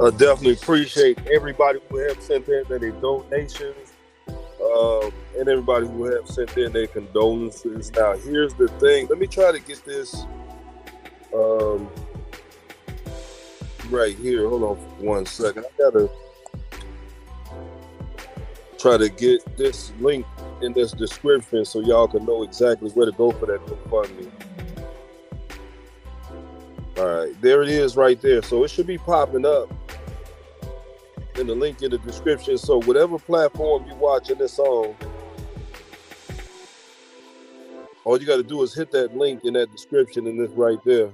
I definitely appreciate everybody who have sent in their donations, and everybody who have sent in their condolences. Now, here's the thing. Let me try to get this um, right here. Hold on for 1 second. I gotta try to get this link in this description so y'all can know exactly where to go for that GoFundMe. All right, there it is right there. So it should be popping up in the link in the description. So whatever platform you're watching this on, all you got to do is hit that link in that description and it's right there.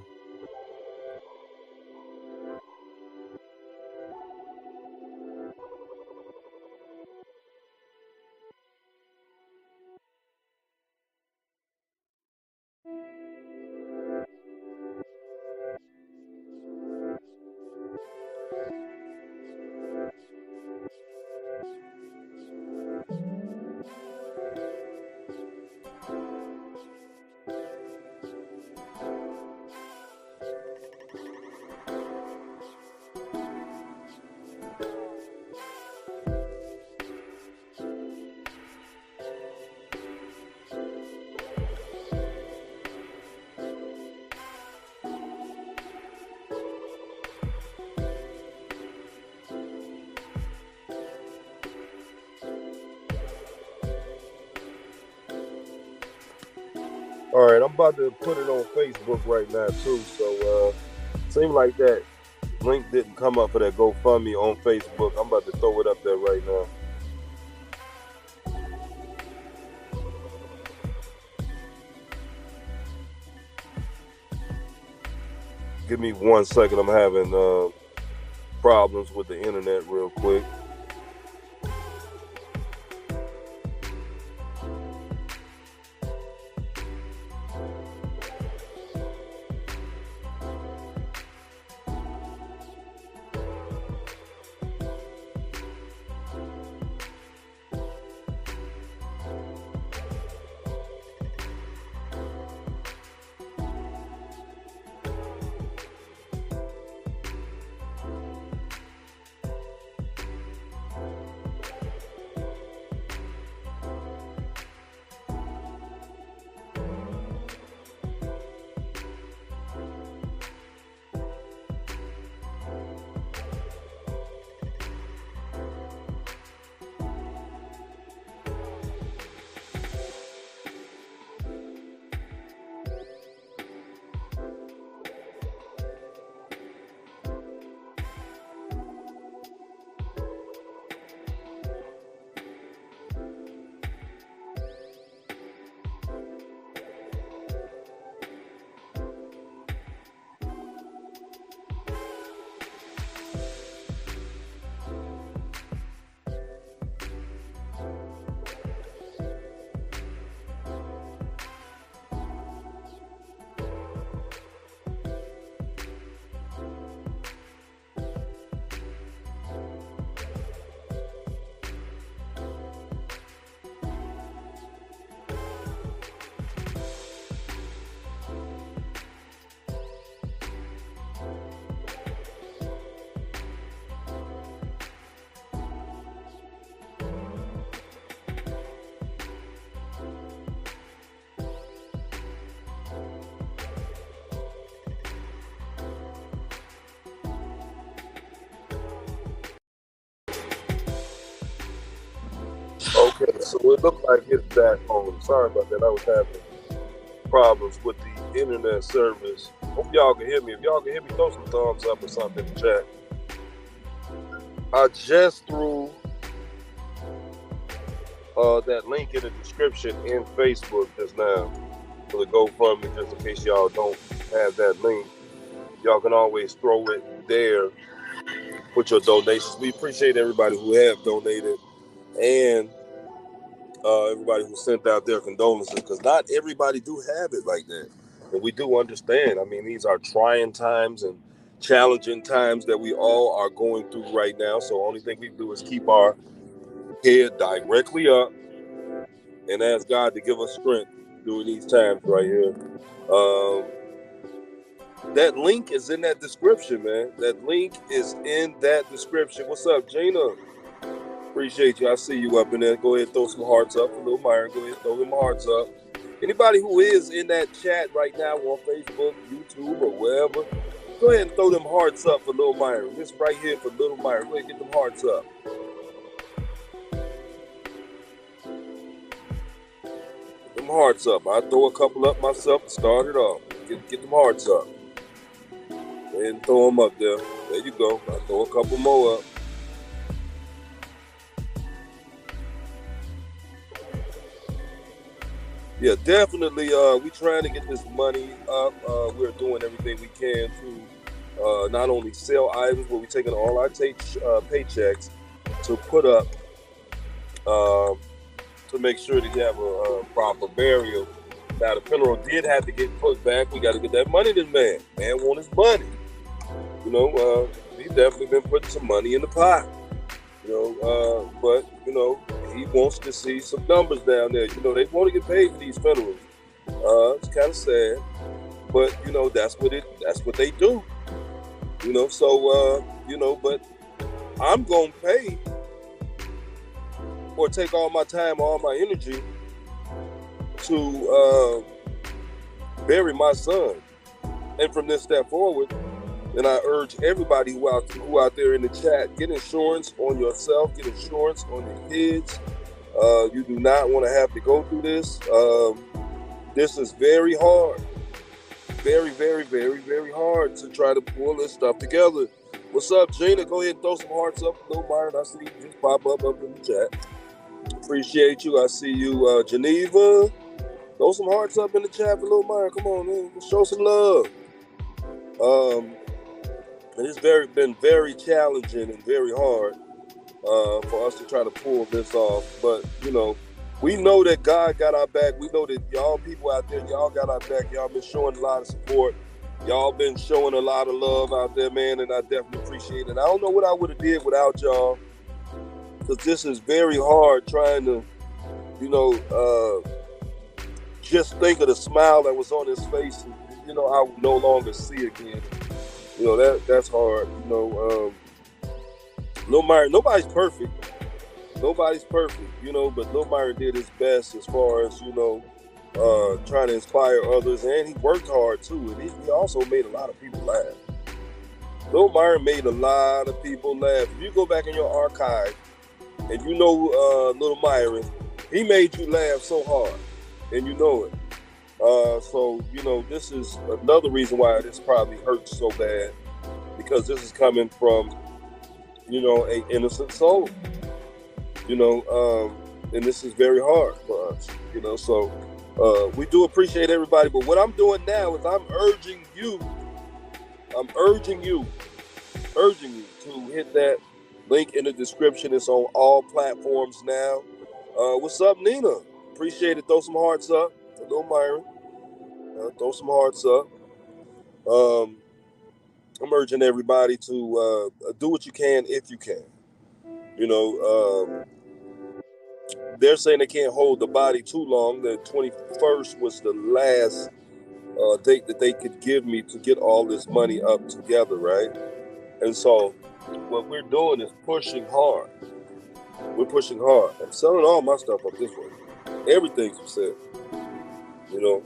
All right, I'm about to put it on Facebook right now too. So seems like that link didn't come up for that GoFundMe on Facebook. I'm about to throw it up there right now. Give me 1 second. I'm having problems with the internet real quick. Okay, so it looked like it's back on. Sorry about that. I was having problems with the internet service. Hope y'all can hear me. If y'all can hear me, throw some thumbs up or something in the chat. I just threw that link in the description in Facebook just now for the GoFundMe, just in case y'all don't have that link. Y'all can always throw it there with your donations. We appreciate everybody who have donated and everybody who sent out their condolences, because not everybody do have it like that, and we do understand. I mean, these are trying times and challenging times that we all are going through right now. So only thing we do is keep our head directly up and ask God to give us strength during these times right here. Um, That link is in that description, man. That link is in that description. What's up, Gina? Appreciate you. I see you up in there. Go ahead and throw some hearts up for Lil Myron. Go ahead and throw them hearts up. Anybody who is in that chat right now on Facebook, YouTube, or wherever, go ahead and throw them hearts up for Lil Myron. This right here for Lil Myron. Go ahead and get them hearts up. Get them hearts up. I throw a couple up myself to start it off. Get them hearts up. Go ahead and throw them up there. There you go. I throw a couple more up. Yeah, definitely. We trying to get this money up. We're doing everything we can to not only sell items, but we're taking all our paychecks to put up to make sure that you have a proper burial. Now, the funeral did have to get put back. We got to get that money to the man. Man want his money. You know, he's definitely been putting some money in the pot. You know, but, you know, he wants to see some numbers down there. You know, they want to get paid for these funerals. It's kind of sad, but you know, that's what they do. You know, so you know, but I'm gonna pay or take all my time, all my energy to bury my son. And from this step forward, and I urge everybody who out there in the chat, get insurance on yourself, get insurance on your kids. You do not want to have to go through this. This is very hard. Very, very, very, very hard to try to pull this stuff together. What's up, Gina? Go ahead and throw some hearts up for Lil Myron. I see you just pop up in the chat. Appreciate you. I see you, Geneva. Throw some hearts up in the chat for Lil Myron. Come on, man. Show some love. It's been very challenging and very hard for us to try to pull this off. But, you know, we know that God got our back. We know that y'all people out there, y'all got our back. Y'all been showing a lot of support. Y'all been showing a lot of love out there, man, and I definitely appreciate it. I don't know what I would have did without y'all, because this is very hard trying to, you know, just think of the smile that was on his face. And, you know, I would no longer see again. You know, that's hard. You know, Lil Myron, nobody's perfect. Nobody's perfect, you know, but Lil Myron did his best as far as, you know, trying to inspire others, and he worked hard too, and he also made a lot of people laugh. Lil Myron made a lot of people laugh. If you go back in your archive and you know Lil Myron, he made you laugh so hard, and you know it. So, you know, this is another reason why this probably hurts so bad, because this is coming from, you know, an innocent soul. You know, and this is very hard for us, you know, so we do appreciate everybody. But what I'm doing now is I'm urging you to hit that link in the description. It's on all platforms now. What's up, Nina? Appreciate it. Throw some hearts up for Lil Myron. Throw some hearts up. I'm urging everybody to do what you can if you can. You know, they're saying they can't hold the body too long. The 21st was the last date that they could give me to get all this money up together, right? And so what we're doing is pushing hard. We're pushing hard. I'm selling all my stuff up this way. Everything's for sale. You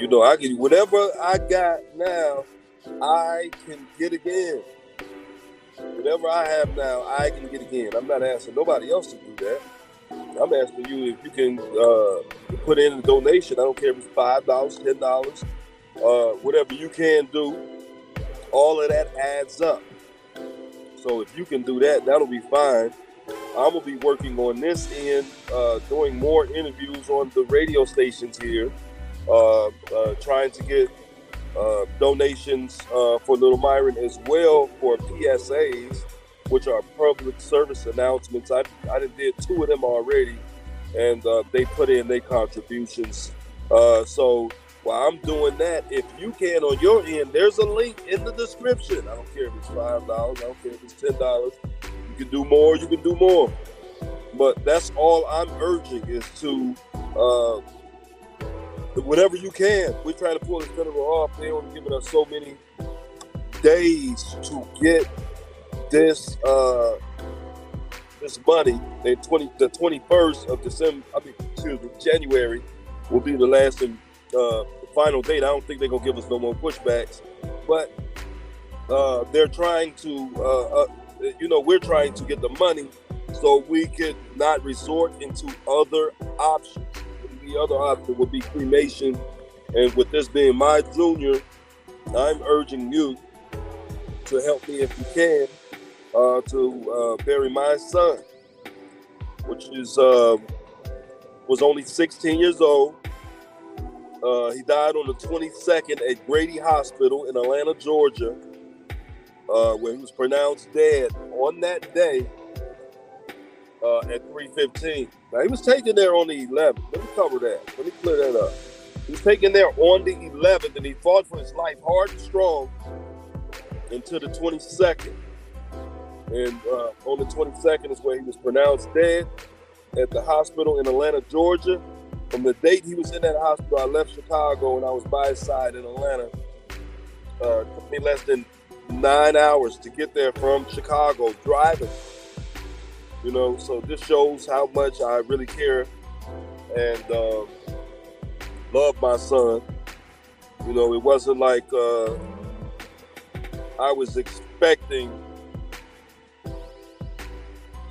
know, I can, whatever I got now, I can get again. Whatever I have now, I can get again. I'm not asking nobody else to do that. I'm asking you if you can put in a donation. I don't care if it's $5, $10, whatever you can do. All of that adds up. So if you can do that, that'll be fine. I'm going to be working on this end, doing more interviews on the radio stations here, trying to get donations for Lil Myron as well for PSAs, which are public service announcements. I did 2 of them already, and they put in their contributions. So while I'm doing that, if you can on your end, there's a link in the description. I don't care if it's $5, I don't care if it's $10. You can do more, you can do more. But that's all I'm urging, is to whenever you can. We're trying to pull the federal off. They only giving us so many days to get this this money. The 21st of January will be the last and final date. I don't think they're gonna give us no more pushbacks, but they're trying to we're trying to get the money so we could not resort into other options. The other option would be cremation, and with this being my junior, I'm urging you to help me if you can to bury my son, which is was only 16 years old. He died on the 22nd at Grady Hospital in Atlanta, Georgia, where he was pronounced dead on that day at 3:15. Now, he was taken there on the 11th. Let me cover that. Let me clear that up. He was taken there on the 11th, and he fought for his life hard and strong until the 22nd. And on the 22nd is where he was pronounced dead at the hospital in Atlanta, Georgia. From the date he was in that hospital, I left Chicago and I was by his side in Atlanta. It took me less than 9 hours to get there from Chicago driving. You know, so this shows how much I really care and love my son. You know, it wasn't like I was expecting,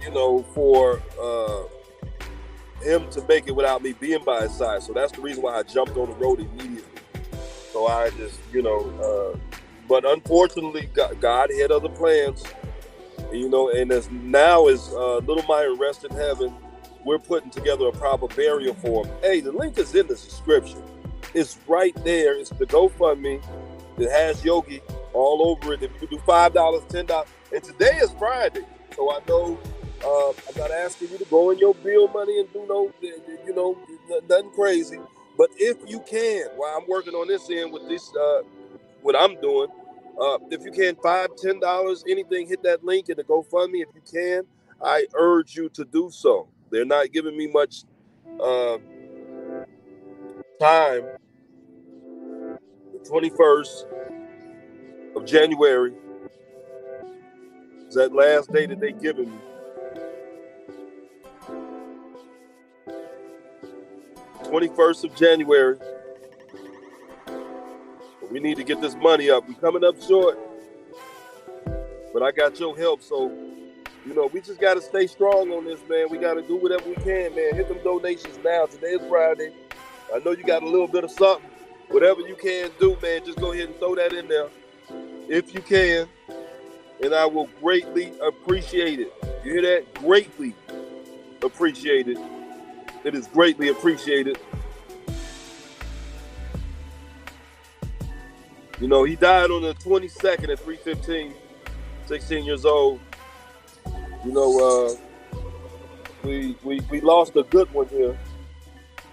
you know, for him to make it without me being by his side. So that's the reason why I jumped on the road immediately. So I just, but unfortunately, God had other plans. You know, and as Lil Myron rest in heaven, we're putting together a proper burial for him. Hey, the link is in the description. It's right there. It's the GoFundMe. It has Yogi all over it. If you do $5, $10, and today is Friday, so I know I'm not asking you to go in your bill money and do nothing crazy. But if you can, while I'm working on this end with this, what I'm doing. If you can, $5, $10, anything, hit that link in the GoFundMe. If you can, I urge you to do so. They're not giving me much time. The 21st of January is that last day that they're giving me. 21st of January. We need to get this money up. We're coming up short, but I got your help. So, we just got to stay strong on this, man. We got to do whatever we can, man. Hit them donations now. Today is Friday. I know you got a little bit of something. Whatever you can do, man, just go ahead and throw that in there if you can, and I will greatly appreciate it. You hear that? Greatly appreciate it. It is greatly appreciated. He died on the 22nd at 3:15, 16 years old. We lost a good one here.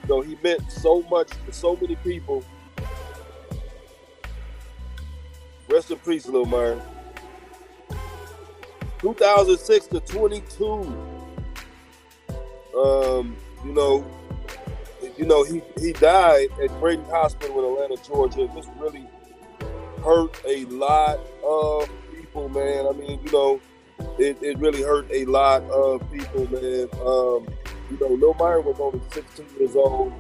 He meant so much to so many people. Rest in peace, Lil Myron. 2006 to 22. He died at Grady Hospital in Atlanta, Georgia. This really hurt a lot of people, man. I mean, it really hurt a lot of people, man. Lil Myron was only 16 years old,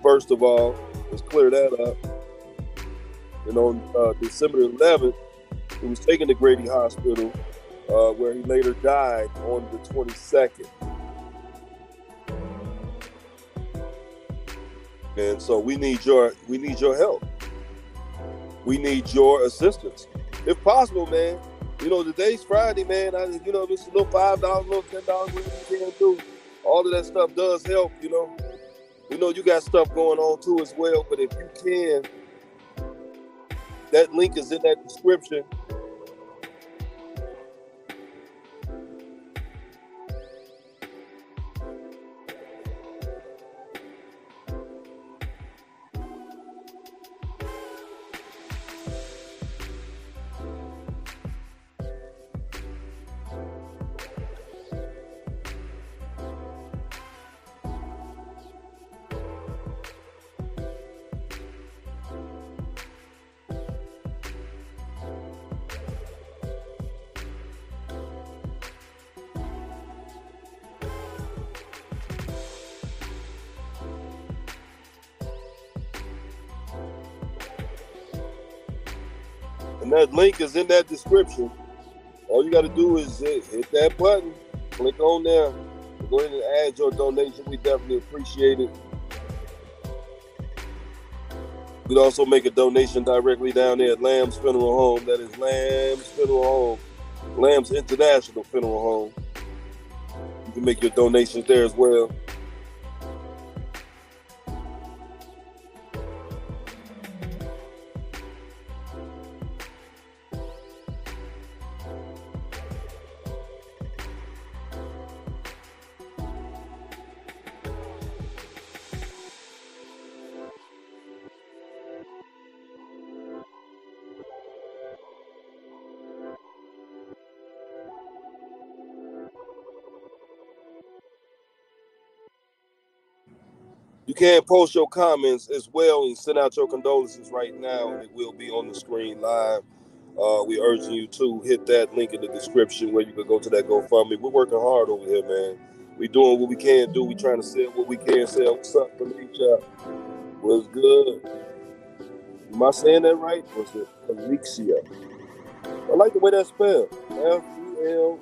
first of all. Let's clear that up. And on December 11th, he was taken to Grady Hospital, where he later died on the 22nd. And so we need your help. We need your assistance, if possible, man. Today's Friday, man. This is a little $5, little $10, whatever you can do. All of that stuff does help, you got stuff going on too as well. But if you can, that link is in that description. That link is in that description. All you got to do is hit that button, click on there, go ahead and add your donation. We definitely appreciate it. You can also make a donation directly down there at Lamb's Funeral Home. That is Lamb's Funeral Home, Lamb's International Funeral Home. You can make your donations there as well. You can post your comments as well and send out your condolences right now, and it will be on the screen live. We urging you to hit that link in the description where you can go to that GoFundMe. We're working hard over here, man. We doing what we can do. We trying to sell what we can sell. What's up, Felicia? What's good? Am I saying that right? What's it? Felicia. I like the way that's spelled. Felixia.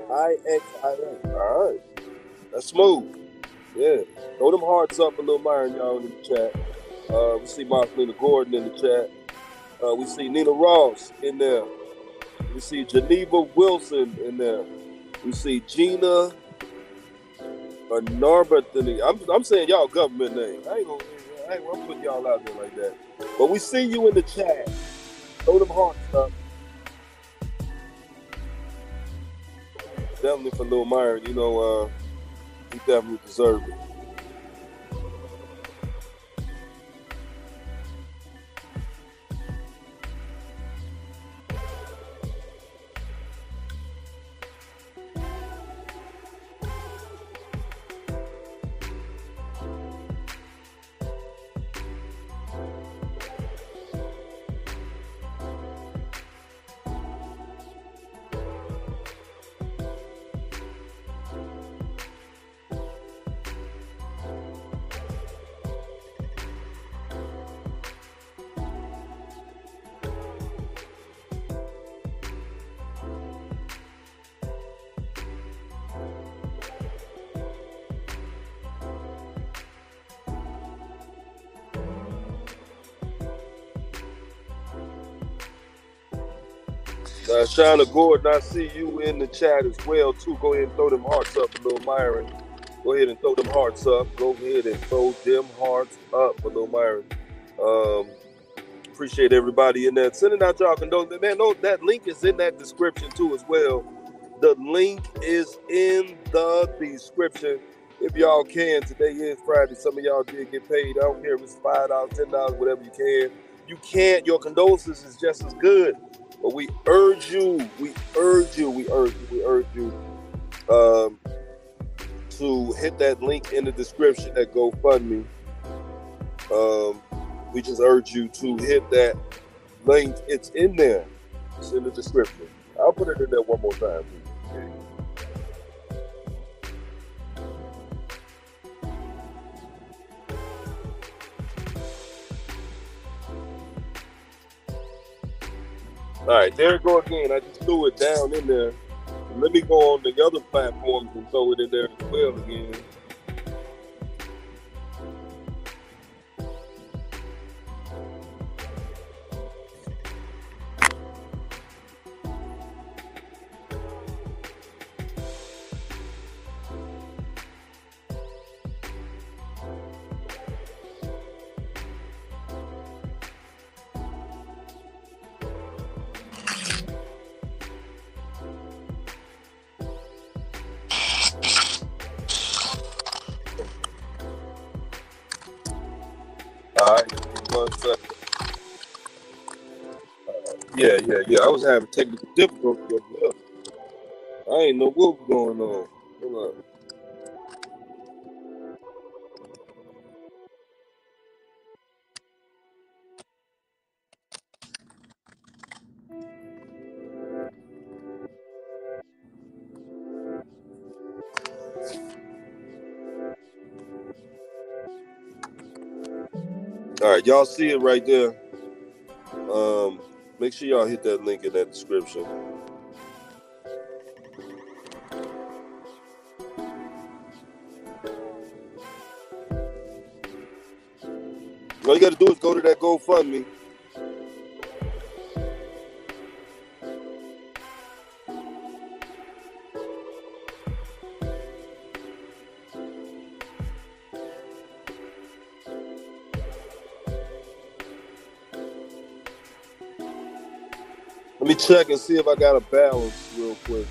All right. That's smooth. Yeah. Throw them hearts up for Lil Myron, y'all, in the chat. We see Marcelina Gordon in the chat. We see Nina Ross in there. We see Geneva Wilson in there. We see Gina Narberthany. I'm saying y'all government name. I ain't gonna put y'all out there like that. But we see you in the chat. Throw them hearts up. Definitely for Lil Myron. You know, he definitely deserved it. Shauna Gordon, I see you in the chat as well, too. Go ahead and throw them hearts up for Lil Myron. Go ahead and throw them hearts up. Go ahead and throw them hearts up for Lil Myron. Appreciate everybody in there. Sending out y'all condolences. Man, no, that link is in that description, too, as well. The link is in the description. If y'all can, today is Friday. Some of y'all did get paid. I don't care if it's $5, $10, whatever you can. You can't. Your condolences is just as good. But we urge you to hit that link in the description, that GoFundMe. We just urge you to hit that link. It's in there. It's in the description. I'll put it in there one more time. Okay. All right, there it go again. I just threw it down in there. Let me go on the other platforms and throw it in there as well again. All right, 1 second. Yeah. I was having technical difficulties. I ain't know what was going on. Hold on. All right, y'all see it right there. Make sure y'all hit that link in that description. All you got to do is go to that GoFundMe. Let me check and see if I got a balance real quick.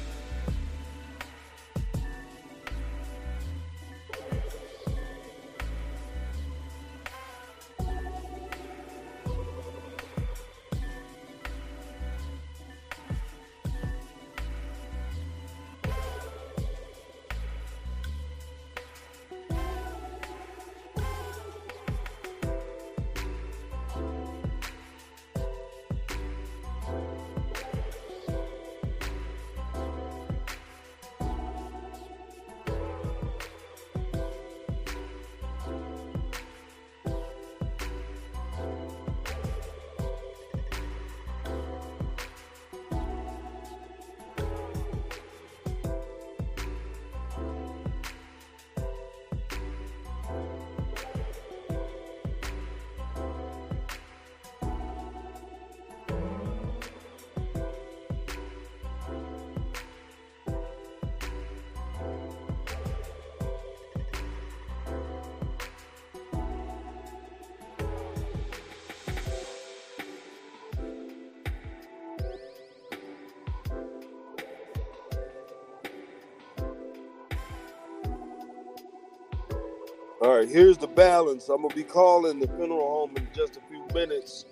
All right, here's the balance. I'm going to be calling the funeral home in just a few minutes,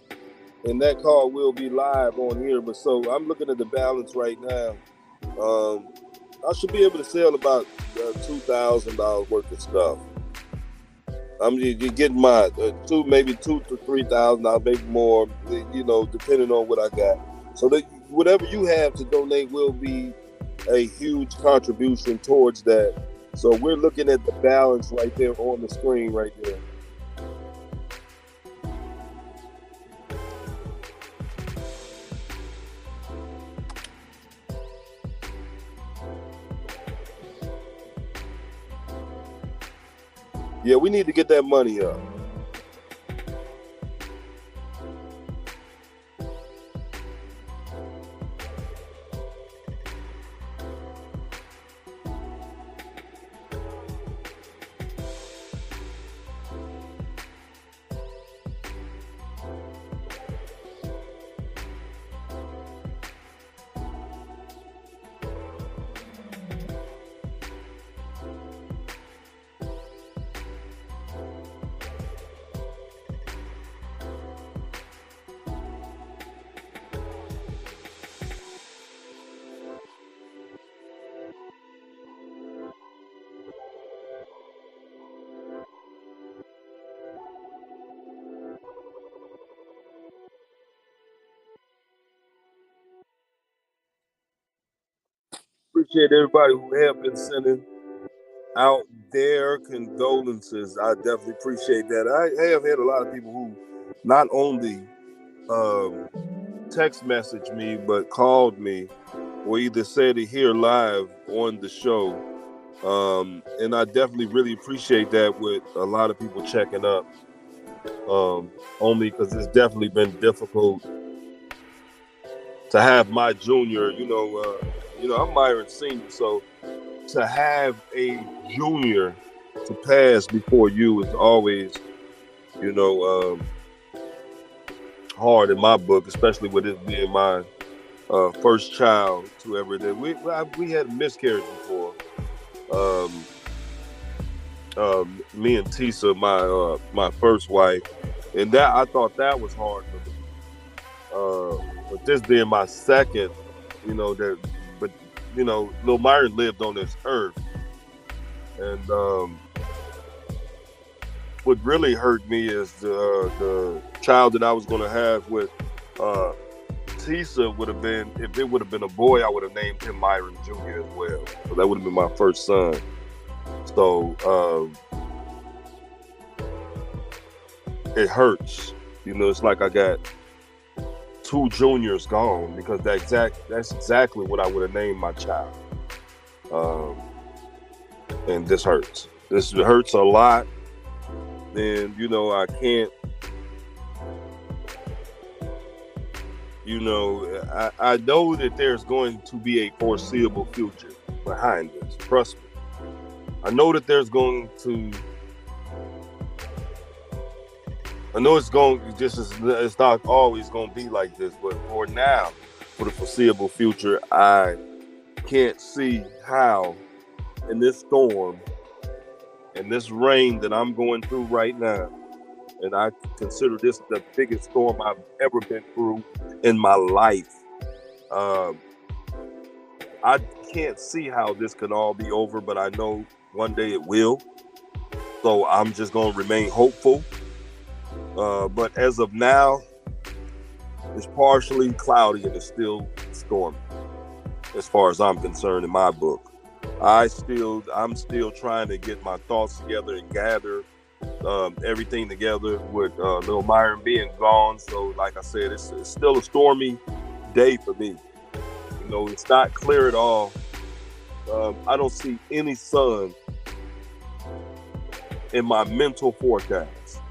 and that call will be live on here. But so I'm looking at the balance right now. I should be able to sell about $2,000 worth of stuff. You're getting my maybe $2,000 to $3,000, maybe more, depending on what I got. So that whatever you have to donate will be a huge contribution towards that. So we're looking at the balance right there on the screen right there. Yeah, we need to get that money up. Appreciate everybody who have been sending out their condolences. I definitely appreciate that. I have had a lot of people who not only text messaged me, but called me or either said it here live on the show. And I definitely really appreciate that with a lot of people checking up. Only because it's definitely been difficult to have my junior, I'm Myron Senior, so to have a junior to pass before you is always, hard in my book, especially with it being my first child to ever did. We had miscarriage before. Me and Tisa, my first wife, and that I thought that was hard for me. But this being my second, Lil Myron lived on this earth, and what really hurt me is the child that I was going to have with Tisa would have been, if it would have been a boy, I would have named him Myron Jr. as well. So that would have been my first son. So it hurts. It's like I got two juniors gone, because that's exactly what I would have named my child. And this hurts. This hurts a lot. And, I can't, I know that there's going to be a foreseeable future behind this. Trust me. I know that there's going to, I know it's not always going to be like this, but for now, for the foreseeable future, I can't see how in this storm and this rain that I'm going through right now, and I consider this the biggest storm I've ever been through in my life. I can't see how this can all be over, but I know one day it will. So I'm just going to remain hopeful. But as of now, it's partially cloudy and it's still stormy, as far as I'm concerned in my book. I'm still trying to get my thoughts together and gather everything together with Lil Myron being gone. So like I said, it's still a stormy day for me. It's not clear at all. I don't see any sun in my mental forecast.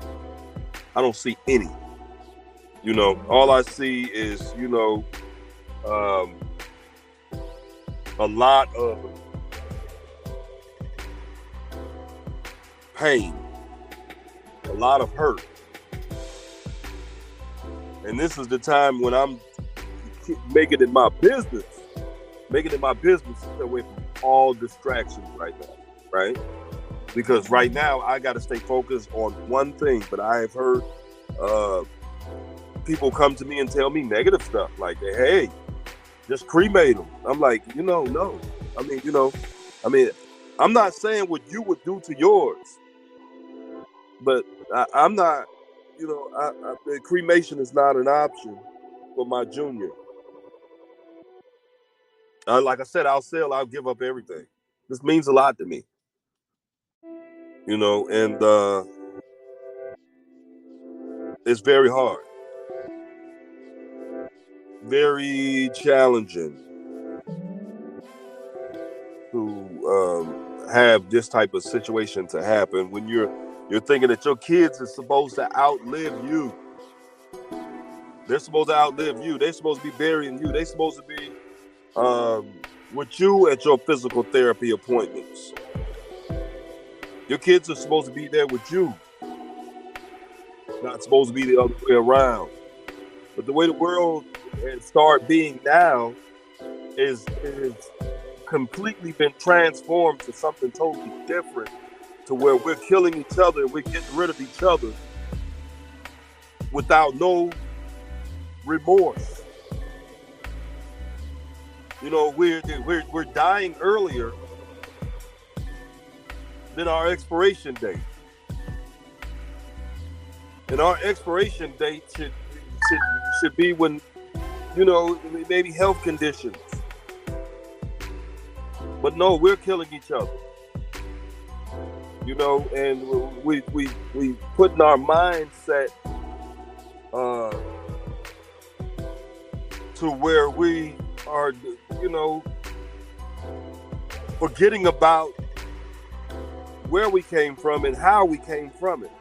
I don't see any. All I see is, a lot of pain, a lot of hurt. And this is the time when I'm making it my business to stay away from all distractions right now, right? Because right now I got to stay focused on one thing. But I have heard people come to me and tell me negative stuff like, hey, just cremate them. I'm like, no. I'm not saying what you would do to yours, but I'm not, the cremation is not an option for my junior. Like I said, I'll give up everything. This means a lot to me. And it's very hard, very challenging to have this type of situation to happen when you're thinking that your kids are supposed to outlive you. They're supposed to outlive you. They're supposed to be burying you. They're supposed to be with you at your physical therapy appointments. Your kids are supposed to be there with you. Not supposed to be the other way around. But the way the world has started being now is completely been transformed to something totally different, to where we're killing each other and we're getting rid of each other without no remorse. We're dying earlier than our expiration date. And our expiration date should be when, maybe health conditions. But no, we're killing each other. And we put in our mindset to where we are, forgetting about where we came from and how we came from it.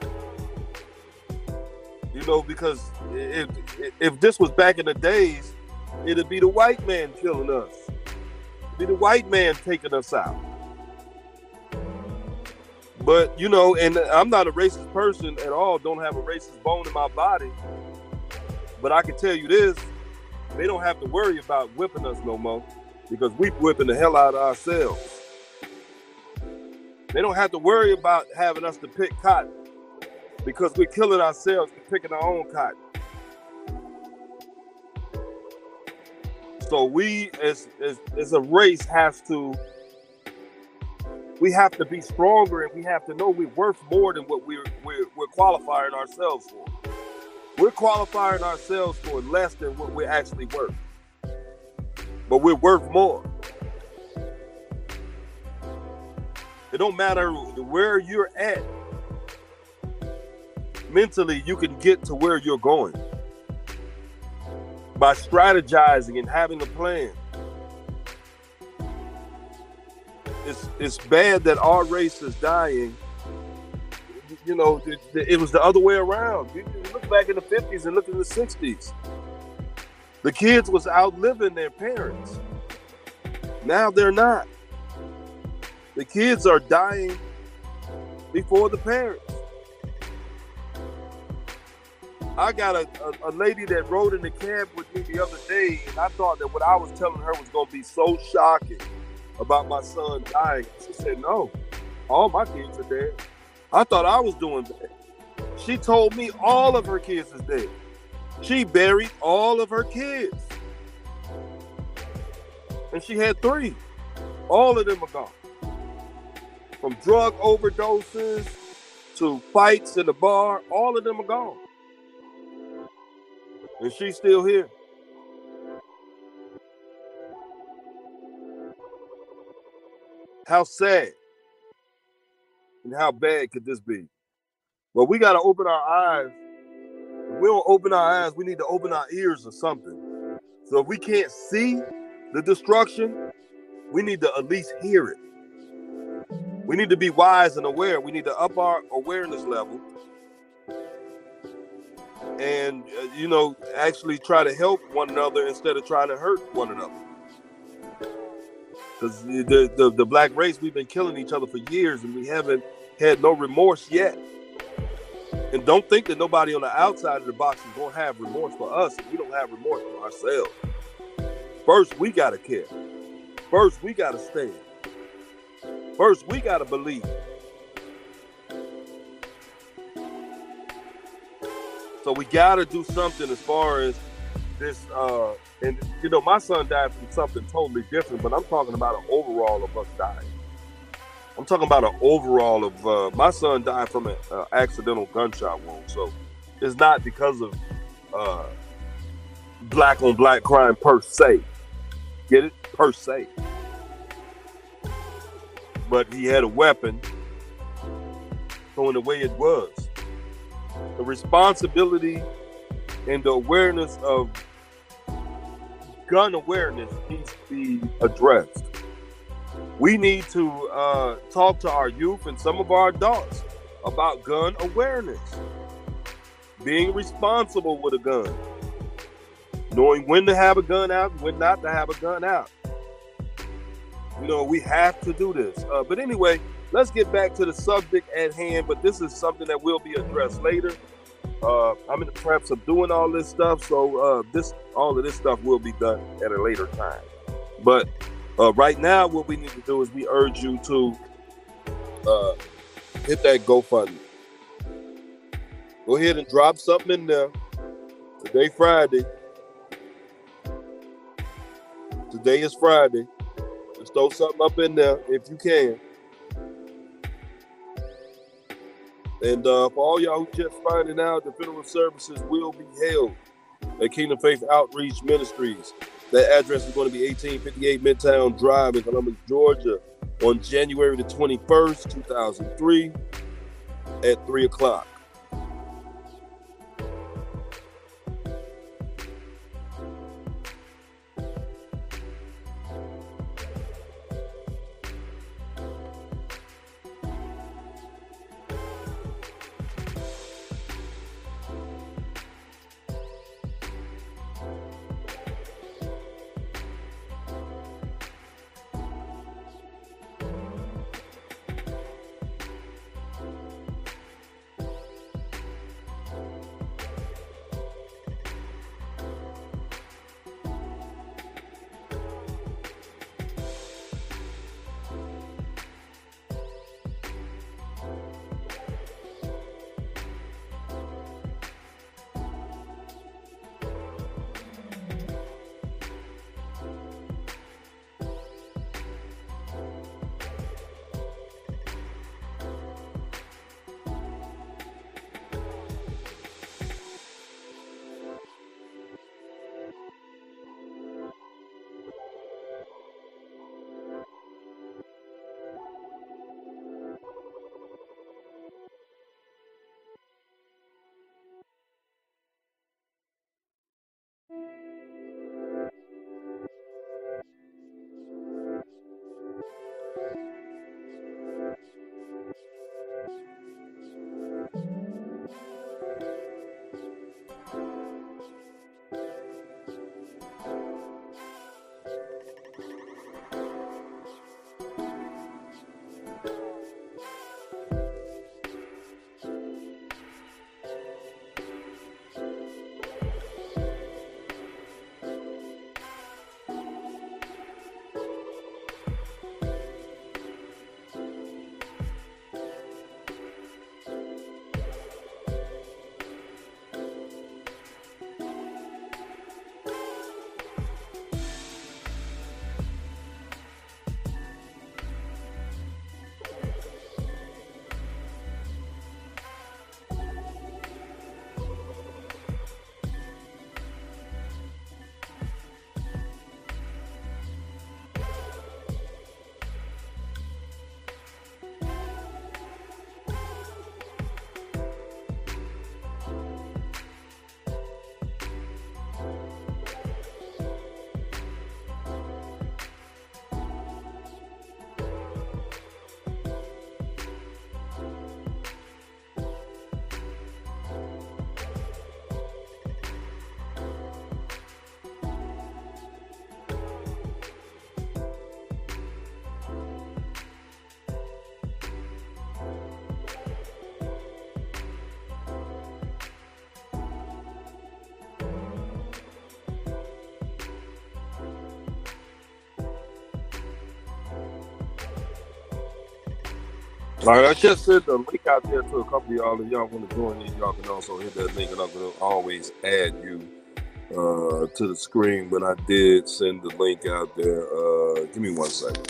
Because if this was back in the days, it'd be the white man killing us. It'd be the white man taking us out. But, and I'm not a racist person at all, don't have a racist bone in my body. But I can tell you this, they don't have to worry about whipping us no more, because we whipping the hell out of ourselves. They don't have to worry about having us to pick cotton, because we're killing ourselves for picking our own cotton. So we, as a race, have to be stronger, and we have to know we're worth more than what we're qualifying ourselves for. We're qualifying ourselves for less than what we're actually worth, but we're worth more. It don't matter where you're at. Mentally, you can get to where you're going. by strategizing and having a plan. It's bad that our race is dying. You know, it was the other way around. You look back in the 50s and look in the 60s. The kids was outliving their parents. Now they're not. The kids are dying before the parents. I got a lady that rode in the cab with me the other day, and I thought that what I was telling her was going to be so shocking about my son dying. She said, no, all my kids are dead. I thought I was doing bad. She told me all of her kids is dead. She buried all of her kids. And she had 3. All of them are gone. From drug overdoses to fights in the bar, all of them are gone. And she's still here. How sad and how bad could this be? Well, we got to open our eyes. If we don't open our eyes, we need to open our ears or something. So if we can't see the destruction, we need to at least hear it. We need to be wise and aware. We need to up our awareness level and, actually try to help one another instead of trying to hurt one another. Because the black race, we've been killing each other for years and we haven't had no remorse yet. And don't think that nobody on the outside of the box is going to have remorse for us if we don't have remorse for ourselves. First, we got to care. First, we got to stand. First, we got to believe. So we got to do something as far as this. And, my son died from something totally different, but I'm talking about an overall of us dying. I'm talking about an overall of, my son died from an accidental gunshot wound. So it's not because of black on black crime per se. Get it? Per se. But he had a weapon. So in the way it was, the responsibility and the awareness of gun awareness needs to be addressed. We need to talk to our youth and some of our adults about gun awareness. Being responsible with a gun. Knowing when to have a gun out and when not to have a gun out. We have to do this. But anyway, let's get back to the subject at hand. But this is something that will be addressed later. I'm in the preps of doing all this stuff. So all of this stuff will be done at a later time. But right now, what we need to do is we urge you to hit that GoFundMe. Go ahead and drop something in there. Today, Friday. Today is Friday. Just throw something up in there if you can. And for all y'all who just finding out, the funeral services will be held at Kingdom Faith Outreach Ministries. That address is going to be 1858 Midtown Drive in Columbus, Georgia, on January the 21st, 2003, at 3 o'clock. All right, I just sent the link out there to a couple of y'all. If y'all want to join in, y'all can also hit that link, and I'm going to always add you to the screen. But I did send the link out there. Give me 1 second.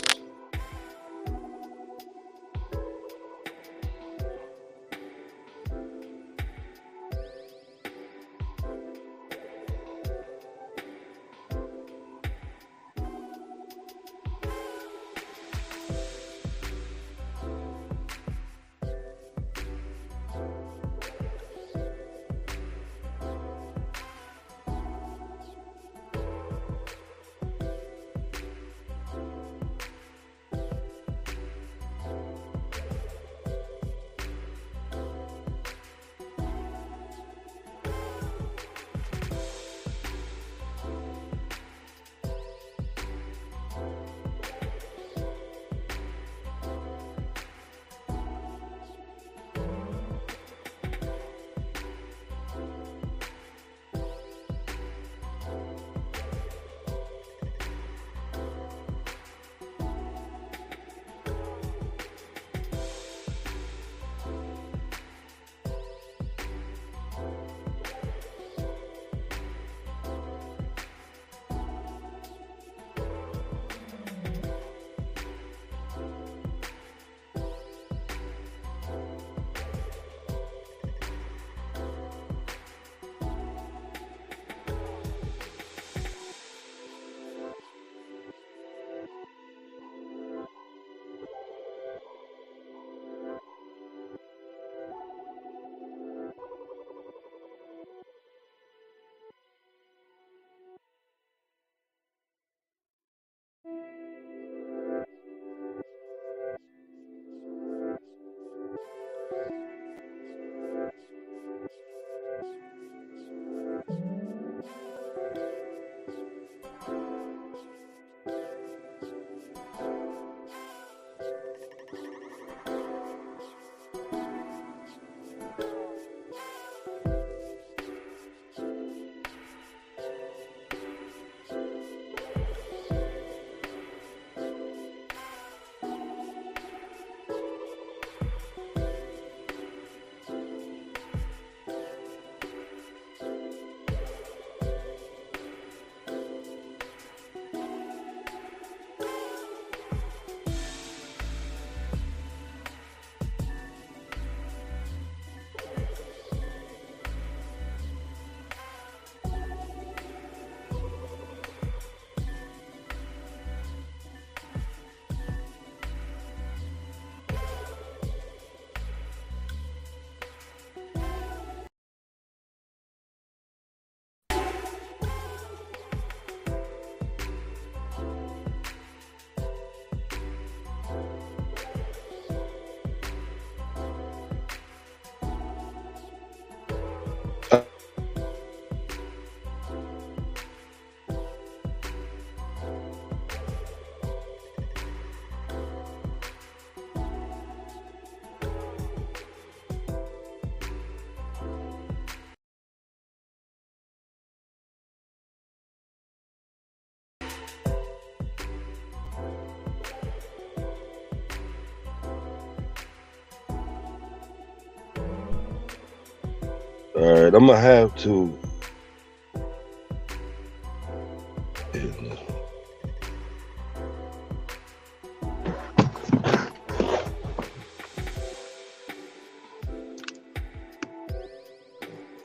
All right, I'm gonna have to.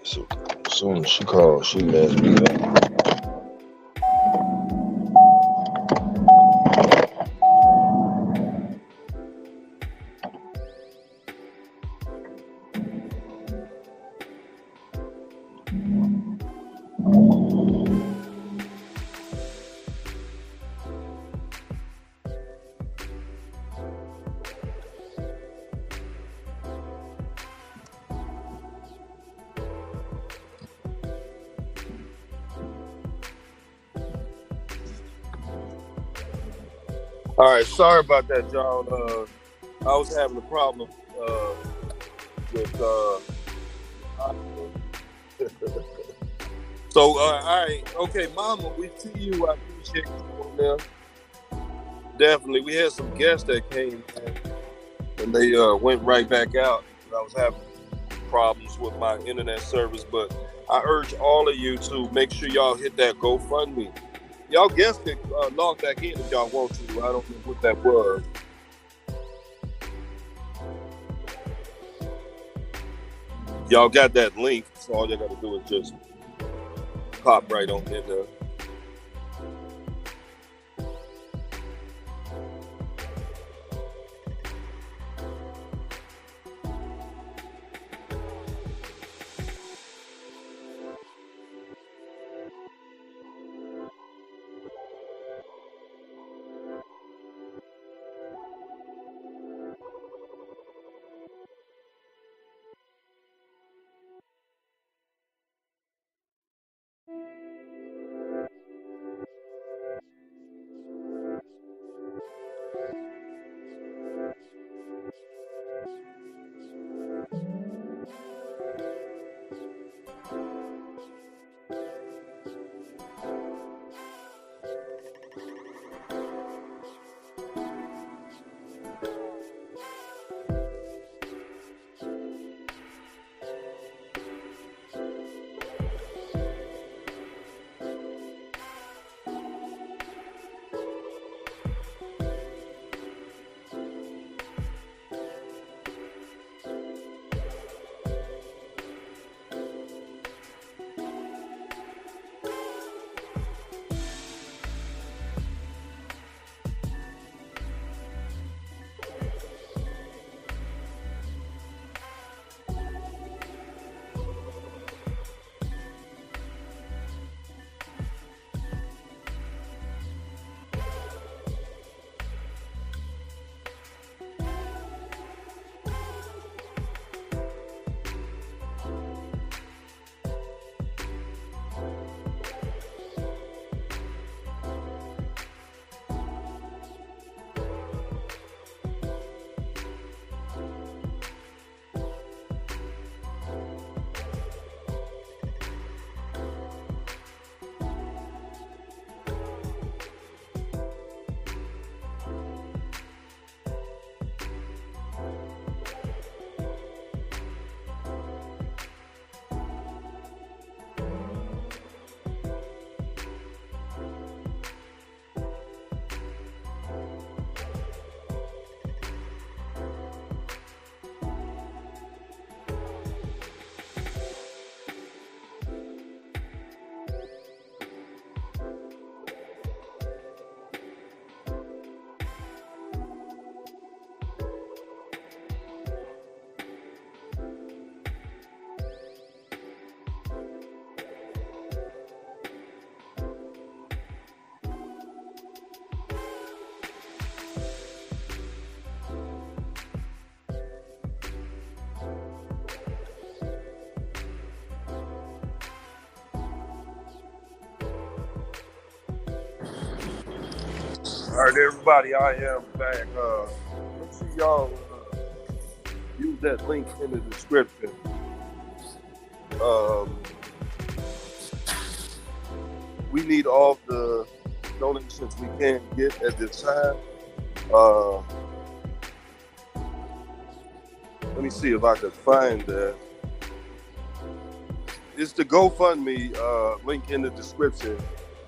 So, as soon as she called, she messed me up. All right, sorry about that, y'all. I was having a problem with. So, all right, okay, Mama, we see you. I appreciate you on there. Definitely, we had some guests that came in. and they went right back out. I was having problems with my internet service, but I urge all of you to make sure y'all hit that GoFundMe. Y'all guys can log back in if y'all want to. I don't know what that was. Y'all got that link, so all you got to do is just pop right on in there. All right, everybody, I am back. Make sure y'all use that link in the description. Um, we need all the donations we can get at this time. Let me see if I can find that. It's the GoFundMe link in the description.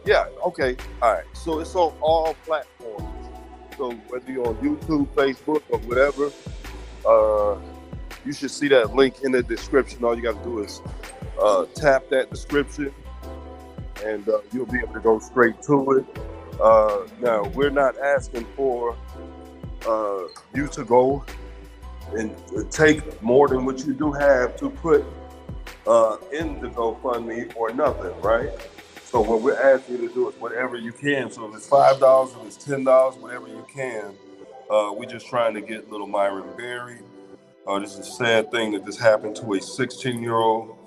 Yeah, okay. All right. So it's on all platforms. So whether you're on YouTube, Facebook, or whatever, you should see that link in the description. All you got to do is tap that description, and you'll be able to go straight to it. Now, we're not asking for you to go and take more than what you do have to put in the GoFundMe or nothing, right? So what we're asking you to do is whatever you can. So if it's $5, if it's $10, whatever you can. We're just trying to get little Myron buried. This is a sad thing that this happened to a 16-year-old.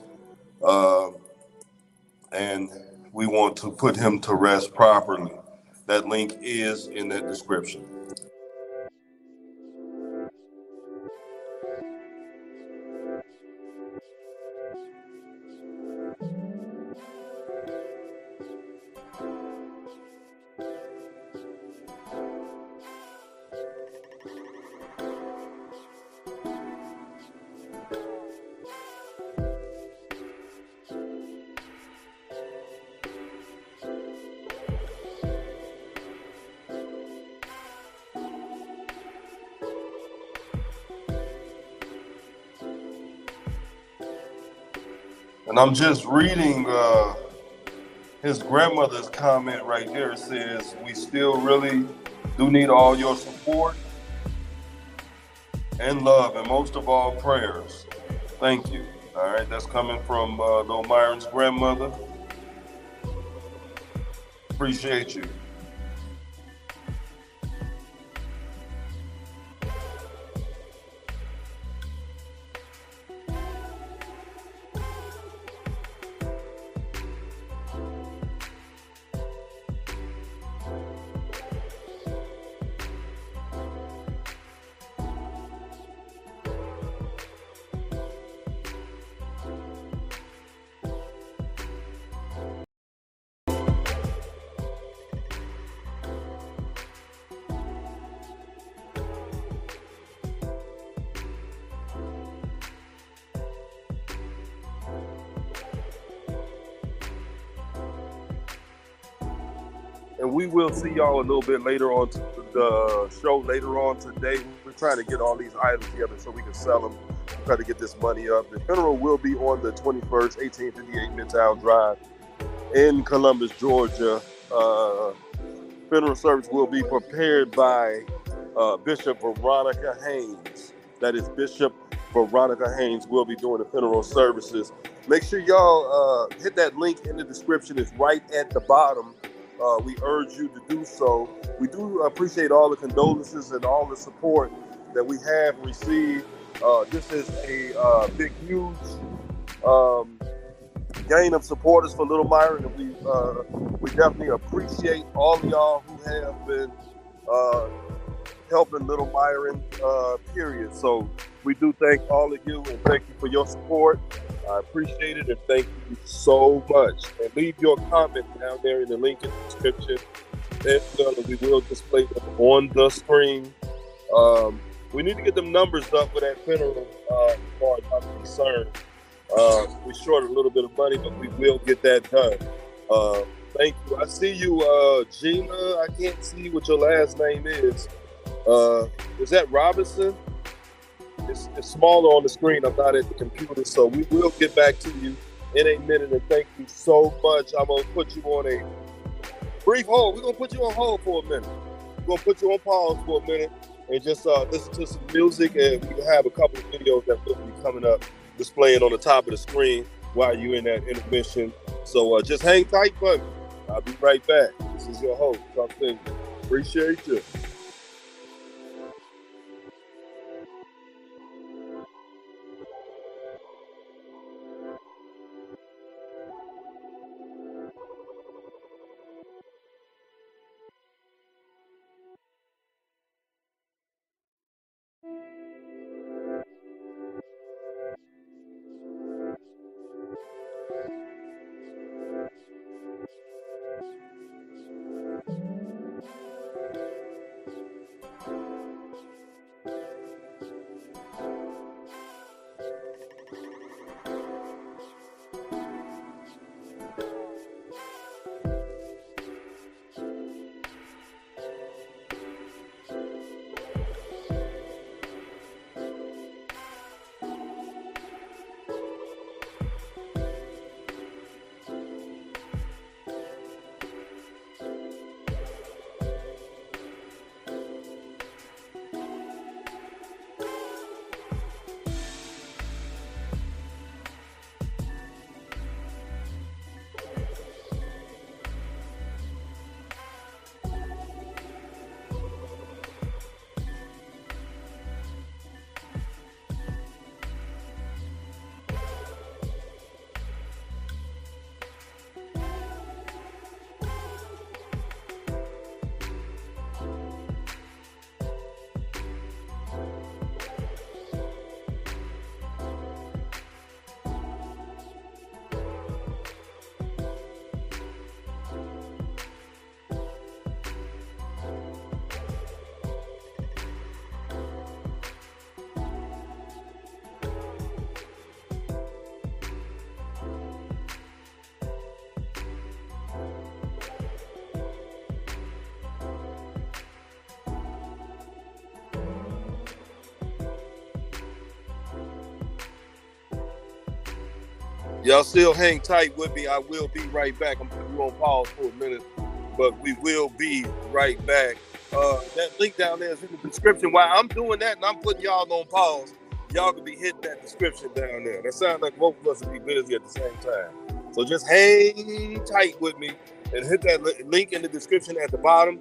And we want to put him to rest properly. That link is in that description. And I'm just reading his grandmother's comment right there. It says, "We still really do need all your support and love, and most of all, prayers. Thank you." All right, that's coming from Lil Myron's grandmother. Appreciate you. And we will see y'all a little bit later on to the show later on today. We're trying to get all these items together so we can sell them, try to get this money up. The funeral will be on the 21st, 1858 Midtown Drive in Columbus, Georgia. Funeral service will be prepared by Bishop Veronica Haynes. That is Bishop Veronica Haynes will be doing the funeral services. Make sure y'all hit that link in the description. It's right at the bottom. We urge you to do so. We do appreciate all the condolences and all the support that we have received. This is a big, huge gain of supporters for Lil Myron, and we definitely appreciate all of y'all who have been helping Lil Myron, period. So we do thank all of you and thank you for your support. I appreciate it and thank you so much. And leave your comment down there in the link in the description. And we will display them on the screen. We need to get them numbers up for that funeral, as far as I'm concerned. We're short a little bit of money, but we will get that done. Thank you. I see you, Gina. I can't see what your last name is. Is that Robinson? It's smaller on the screen. I'm not at the computer, so we will get back to you in a minute. And thank you so much. I'm gonna put you on a brief hold. We're gonna put you on hold for a minute. We're gonna put you on pause for a minute and just listen to some music. And we have a couple of videos that will be coming up, displaying on the top of the screen while you're in that intermission. So just hang tight, buddy. I'll be right back. This is your host, Talk Things. Appreciate you. Y'all still hang tight with me. I will be right back. I'm putting you on pause for a minute, but we will be right back. That link down there is in the description. While I'm doing that and I'm putting y'all on pause, y'all can be hitting that description down there. That sounds like both of us will be busy at the same time. So just hang tight with me and hit that link in the description at the bottom.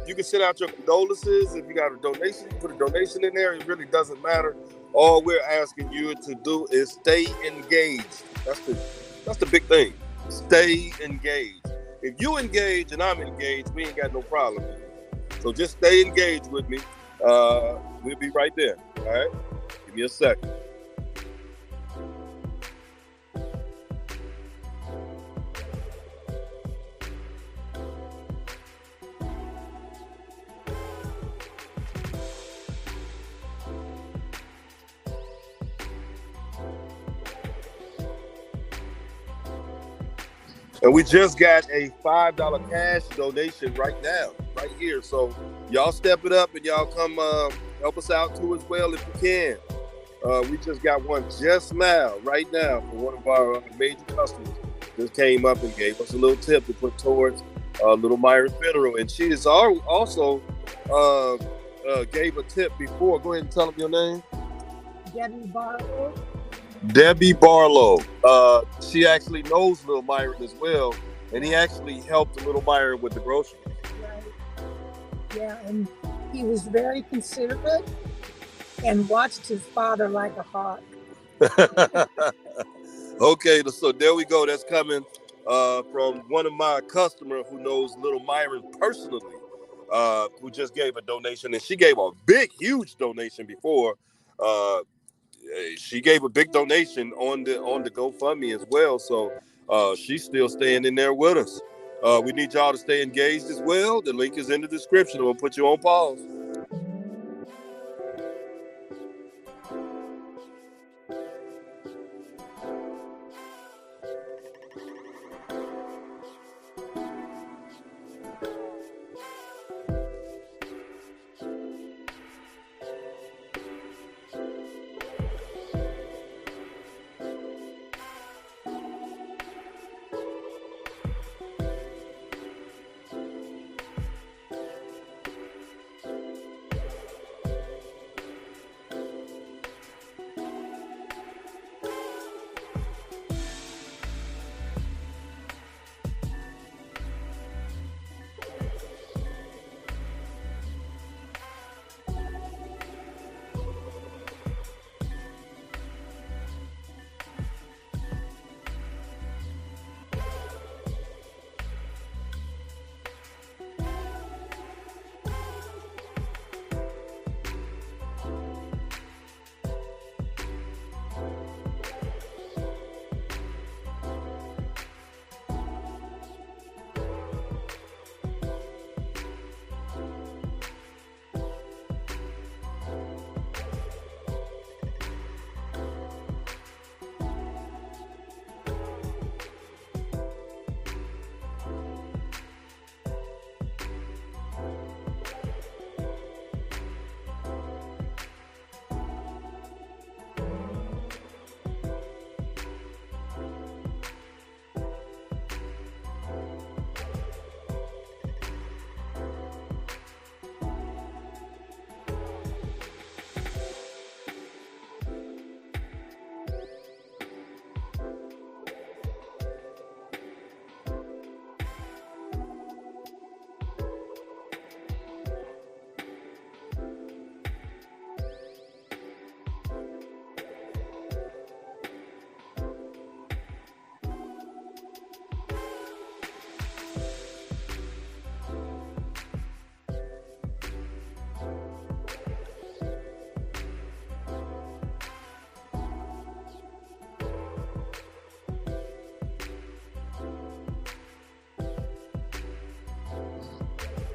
You can send out your condolences. If you got a donation, you put a donation in there. It really doesn't matter. All we're asking you to do is stay engaged. That's the big thing. Stay engaged. If you engage and I'm engaged, we ain't got no problem. So just stay engaged with me. We'll be right there. All right? Give me a second. And we just got a $5 cash donation right now, right here. So y'all step it up and y'all come help us out too as well if you can. We just got one just now, right now, for one of our major customers. Just came up and gave us a little tip to put towards Lil Myron funeral. And she is also gave a tip before. Go ahead and tell them your name. Debbie Barlow. Debbie Barlow. She actually knows Lil Myron as well, and he actually helped Lil Myron with the groceries. Right. Yeah, and he was very considerate and watched his father like a hawk. Okay, so there we go. That's coming from one of my customers who knows Lil Myron personally, who just gave a donation, and she gave a big, huge donation before. She gave a big donation on the GoFundMe as well, so she's still staying in there with us. We need y'all to stay engaged as well. The link is in the description. I'm gonna put you on pause.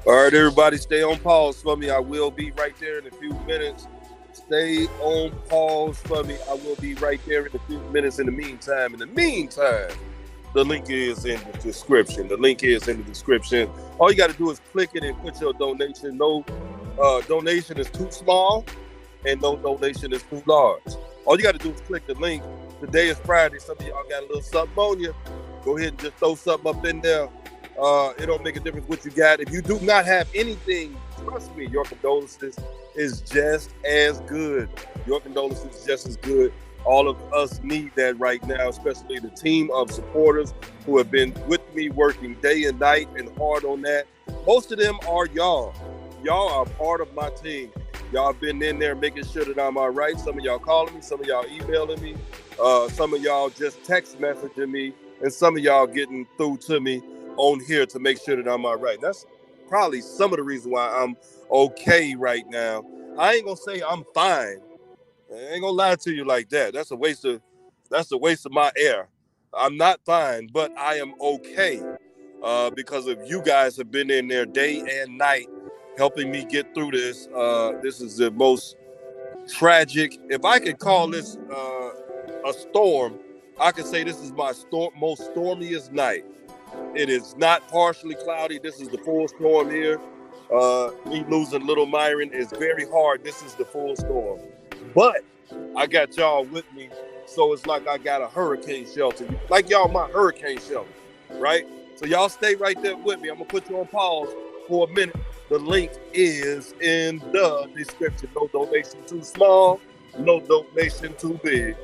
All right, everybody, stay on pause for me. I will be right there in a few minutes. Stay on pause for me. I will be right there in a few minutes. In the meantime, the link is in the description. The link is in the description. All you got to do is click it and put your donation. No donation is too small, and no donation is too large. All you got to do is click the link Today is Friday. Some of y'all got a little something on you. Go ahead and just throw something up in there. It don't make a difference what you got. If you do not have anything, trust me, your condolences is just as good. Your condolences is just as good. All of us need that right now, especially the team of supporters who have been with me working day and night and hard on that. Most of them are y'all. Y'all are part of my team. Y'all been in there making sure that I'm all right. Some of y'all calling me, some of y'all emailing me, some of y'all just text messaging me, and some of y'all getting through to me on here to make sure that I'm all right. That's probably some of the reason why I'm okay right now. I ain't gonna say I'm fine. I ain't gonna lie to you like that. That's a waste of my air. I'm not fine, but I am okay because of you guys have been in there day and night helping me get through this. This is the most tragic. If I could call this a storm, I could say this is my most stormiest night. It is not partially cloudy. This is the full storm here. Me losing Lil Myron is very hard. This is the full storm. But I got y'all with me, so it's like I got a hurricane shelter. Like y'all my hurricane shelter, right? So y'all stay right there with me. I'm going to put you on pause for a minute. The link is in the description. No donation too small, no donation too big.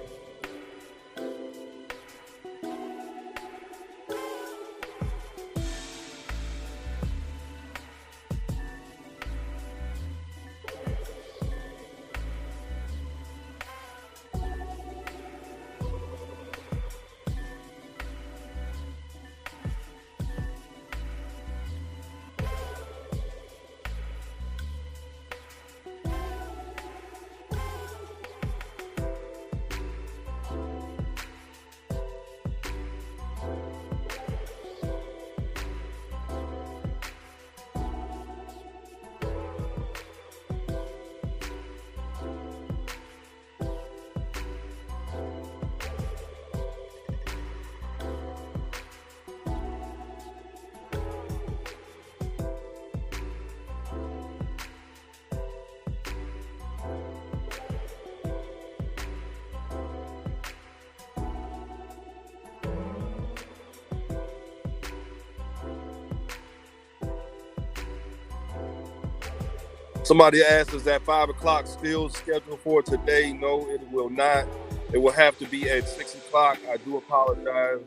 Somebody asked, is that 5 o'clock still scheduled for today? No, it will not. It will have to be at 6 o'clock. I do apologize.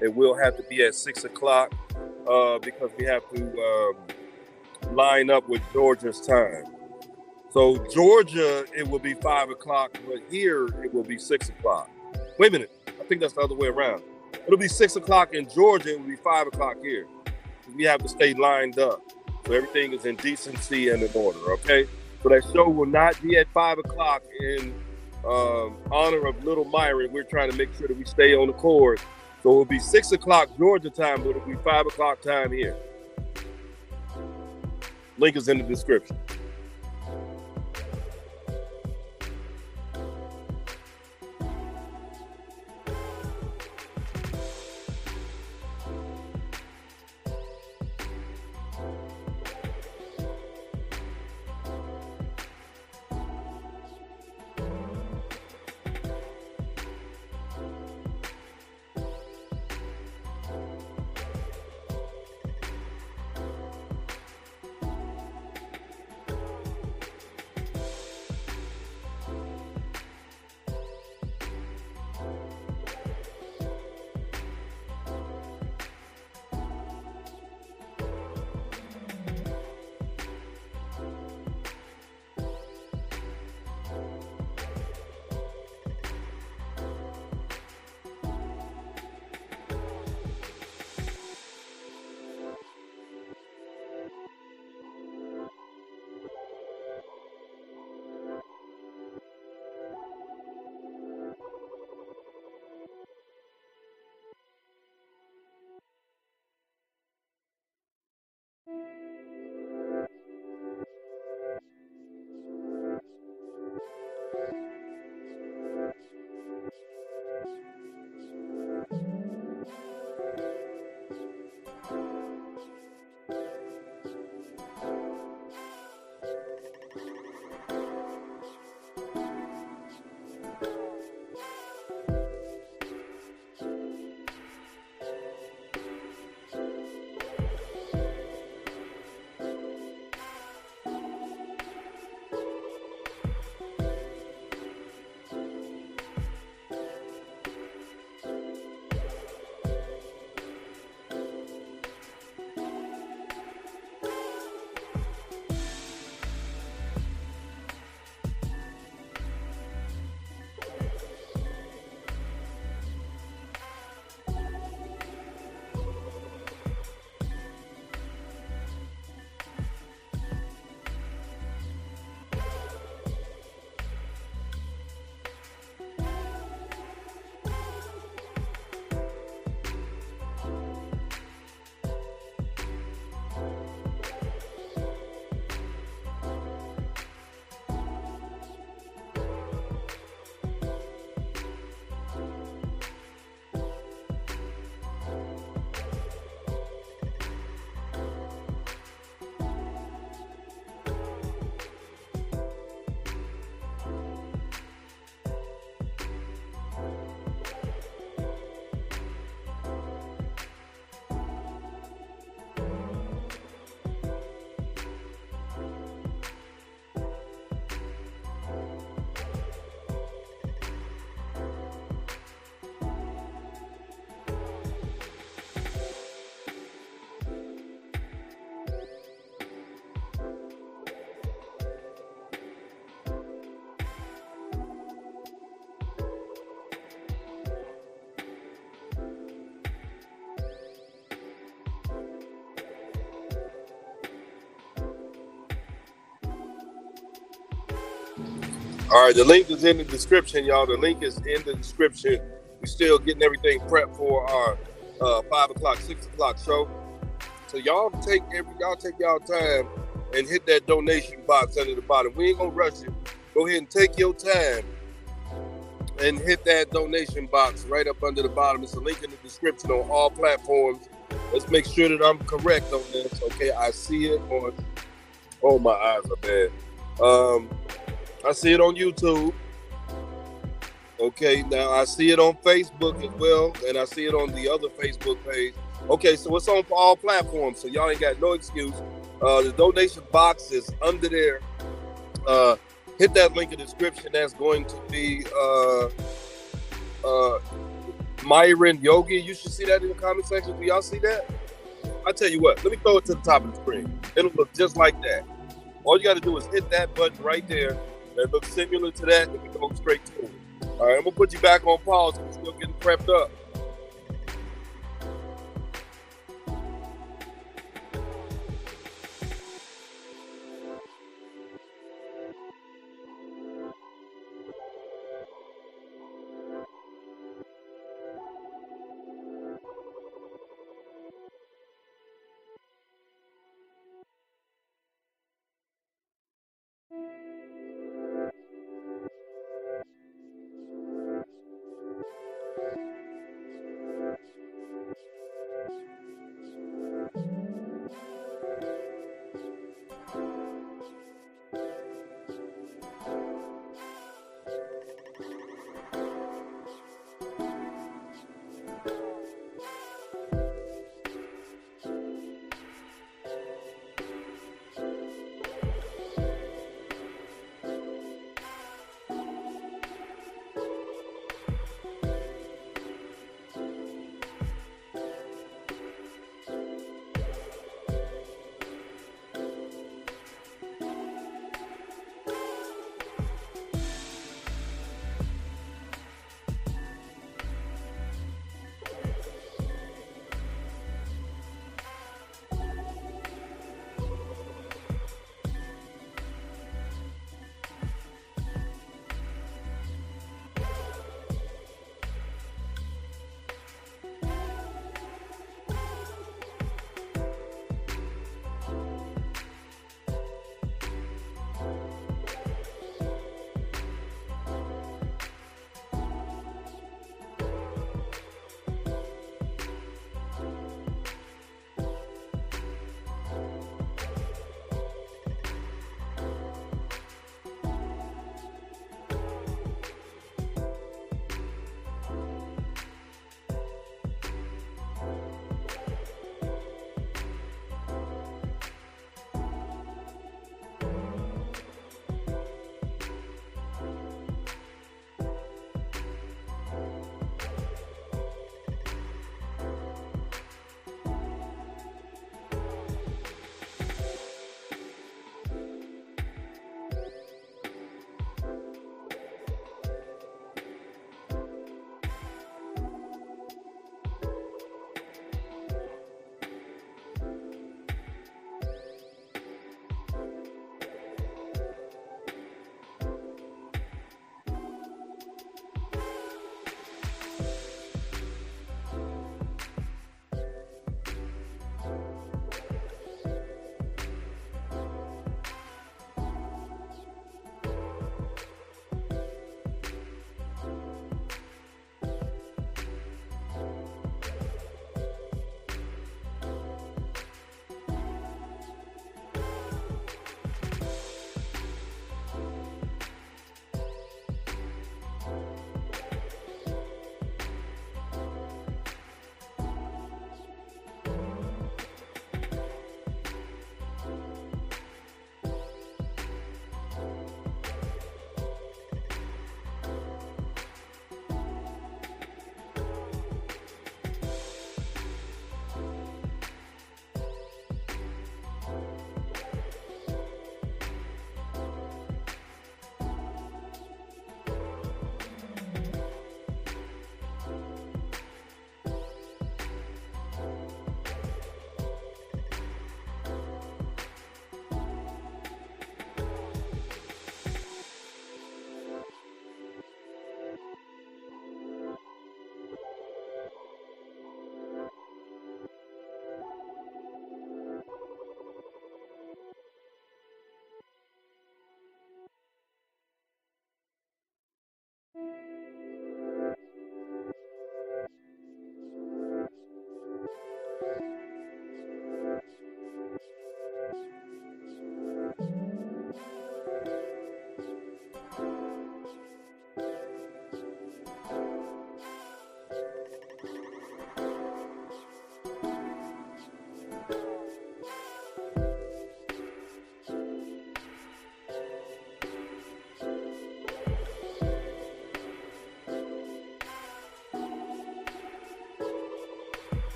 It will have to be at 6 o'clock because we have to line up with Georgia's time. So Georgia, it will be 5 o'clock, but here it will be 6 o'clock. Wait a minute. I think that's the other way around. It'll be 6 o'clock in Georgia. It will be 5 o'clock here. We have to stay lined up. So everything is in decency and in order, okay? So that show will not be at 5 o'clock in honor of Lil Myron. We're trying to make sure that we stay on the course. So it'll be 6 o'clock Georgia time, but it'll be 5 o'clock time here. Link is in the description. All right, the link is in the description, y'all. The link is in the description. We still getting everything prepped for our 5 o'clock, 6 o'clock show. So y'all take y'all time and hit that donation box under the bottom. We ain't gonna rush it. Go ahead and take your time and hit that donation box right up under the bottom. It's a link in the description on all platforms. Let's make sure that I'm correct on this. Okay, I see it on. Oh, my eyes are bad. I see it on YouTube. Okay, now I see it on Facebook as well, and I see it on the other Facebook page. Okay, so it's on all platforms, so y'all ain't got no excuse. The donation box is under there. Uh, Hit that link in the description. That's going to be uh, Myron Yogi. You should see that in the comment section. Do y'all see that? I tell you what, let me throw it to the top of the screen. It'll look just like that. All you got to do is hit that button right there that looks similar to that, and we go straight to it. All right, I'm gonna put you back on pause. We're still getting prepped up.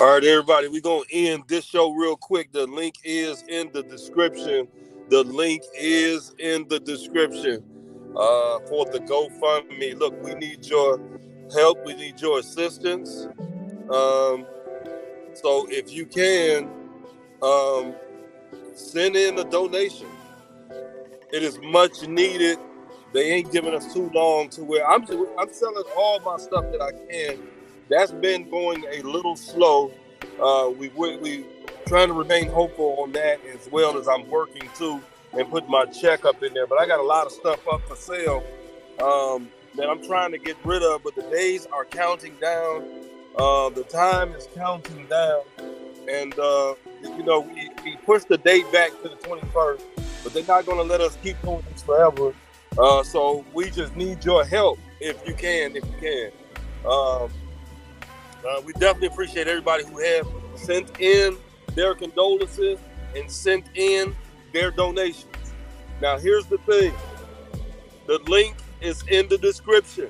All right, everybody, we're going to end this show real quick. The link is in the description. The link is in the description for the GoFundMe. Look, we need your help. We need your assistance. So if you can, send in a donation. It is much needed. They ain't giving us too long to where I'm selling all my stuff that I can. That's been going a little slow. We trying to remain hopeful on that, as well as I'm working too and putting my check up in there. But I got a lot of stuff up for sale that I'm trying to get rid of. But the days are counting down. The time is counting down, and we pushed the date back to the 21st. But they're not going to let us keep doing this forever. So we just need your help if you can. We definitely appreciate everybody who have sent in their condolences and sent in their donations. Now, here's the thing. The link is in the description.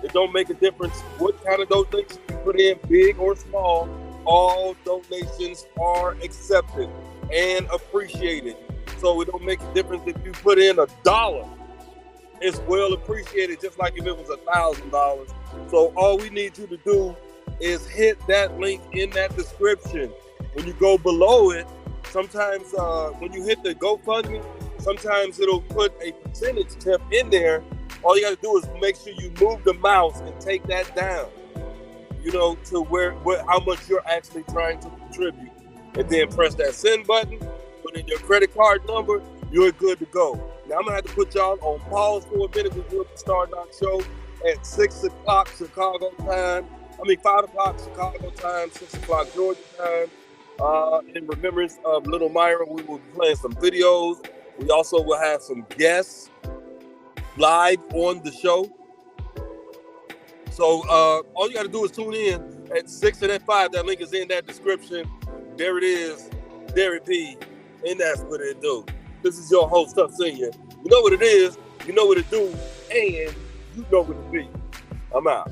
It don't make a difference what kind of donations you put in, big or small. All donations are accepted and appreciated. So it don't make a difference if you put in $1. It's well appreciated, just like if it was $1,000. So all we need you to do is hit that link in that description. When you go below it, sometimes when you hit the GoFundMe, sometimes it'll put a percentage tip in there. All you got to do is make sure you move the mouse and take that down, to where how much you're actually trying to contribute. And then press that send button, put in your credit card number, you're good to go. Now, I'm going to have to put y'all on pause for a minute. We will start our show at 6 o'clock Chicago time. 5 o'clock Chicago time, 6 o'clock Georgia time. In remembrance of Lil Myron, we will be playing some videos. We also will have some guests live on the show. So all you got to do is tune in at 6 and at 5. That link is in that description. There it is. There it be. And that's what it do. This is your host, Tuck Senior. You know what it is, you know what it do, and you know what it be. I'm out.